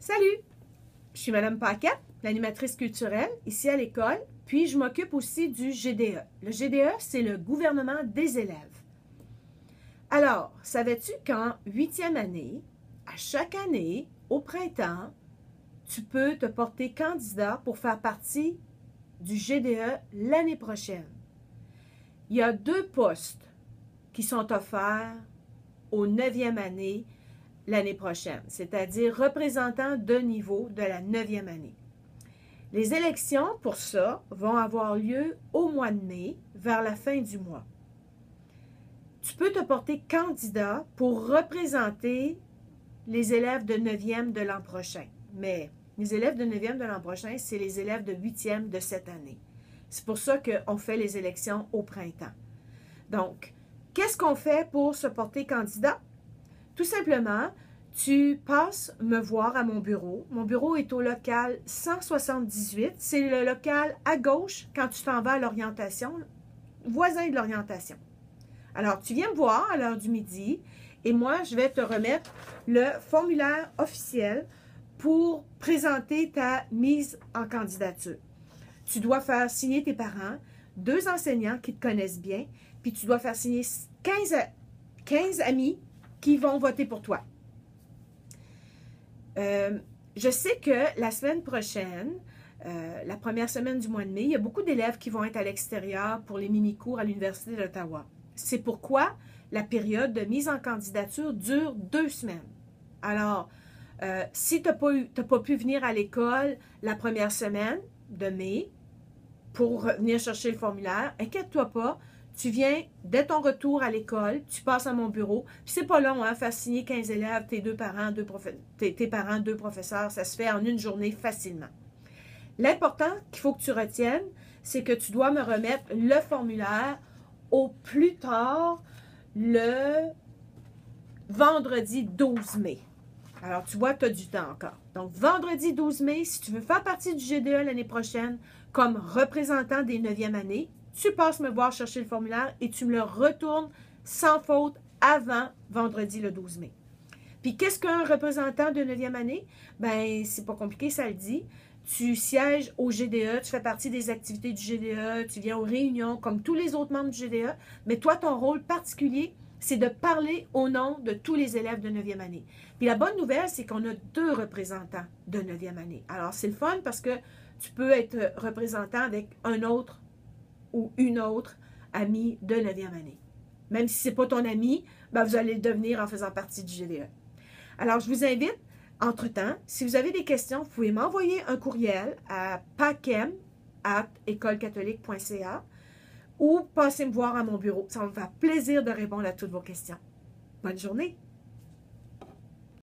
Salut! Je suis Madame Paquette, l'animatrice culturelle, ici à l'école, puis je m'occupe aussi du GDE. Le GDE, c'est le gouvernement des élèves. Alors, savais-tu qu'en 8e année, à chaque année, au printemps, tu peux te porter candidat pour faire partie du GDE l'année prochaine? Il y a 2 postes qui sont offerts aux 9e année l'année prochaine, c'est-à-dire représentant de niveau de la 9e année. Les élections pour ça vont avoir lieu au mois de mai, vers la fin du mois. Tu peux te porter candidat pour représenter les élèves de 9e de l'an prochain. Mais les élèves de 9e de l'an prochain, c'est les élèves de 8e de cette année. C'est pour ça qu'on fait les élections au printemps. Donc, qu'est-ce qu'on fait pour se porter candidat? Tout simplement, tu passes me voir à mon bureau. Mon bureau est au local 178. C'est le local à gauche quand tu t'en vas à l'orientation, voisin de l'orientation. Alors, tu viens me voir à l'heure du midi et moi, je vais te remettre le formulaire officiel pour présenter ta mise en candidature. Tu dois faire signer tes parents, 2 enseignants qui te connaissent bien, puis tu dois faire signer 15 amis qui vont voter pour toi. Je sais que la semaine prochaine, la première semaine du mois de mai, il y a beaucoup d'élèves qui vont être à l'extérieur pour les mini-cours à l'Université d'Ottawa. C'est pourquoi la période de mise en candidature dure 2 semaines. Alors, si tu n'as pas pu venir à l'école la première semaine de mai pour venir chercher le formulaire, inquiète-toi pas. Tu viens, dès ton retour à l'école, tu passes à mon bureau. Puis c'est pas long, hein, faire signer 15 élèves, tes parents, 2 professeurs, ça se fait en une journée facilement. L'important qu'il faut que tu retiennes, c'est que tu dois me remettre le formulaire au plus tard le vendredi 12 mai. Alors, tu vois, tu as du temps encore. Donc, vendredi 12 mai, si tu veux faire partie du GDE l'année prochaine comme représentant des 9e années, tu passes me voir chercher le formulaire et tu me le retournes sans faute avant vendredi le 12 mai. Puis, qu'est-ce qu'un représentant de 9e année? Ben, c'est pas compliqué, ça le dit. Tu sièges au GDE, tu fais partie des activités du GDE, tu viens aux réunions comme tous les autres membres du GDE, mais toi, ton rôle particulier, c'est de parler au nom de tous les élèves de 9e année. Puis la bonne nouvelle, c'est qu'on a 2 représentants de 9e année. Alors, c'est le fun parce que tu peux être représentant avec un autre ou une autre amie de 9e année. Même si ce n'est pas ton ami, ben vous allez le devenir en faisant partie du GDE. Alors, je vous invite, entre-temps, si vous avez des questions, vous pouvez m'envoyer un courriel à pakem@écolecatholique.ca ou passez me voir à mon bureau. Ça va me faire plaisir de répondre à toutes vos questions. Bonne journée!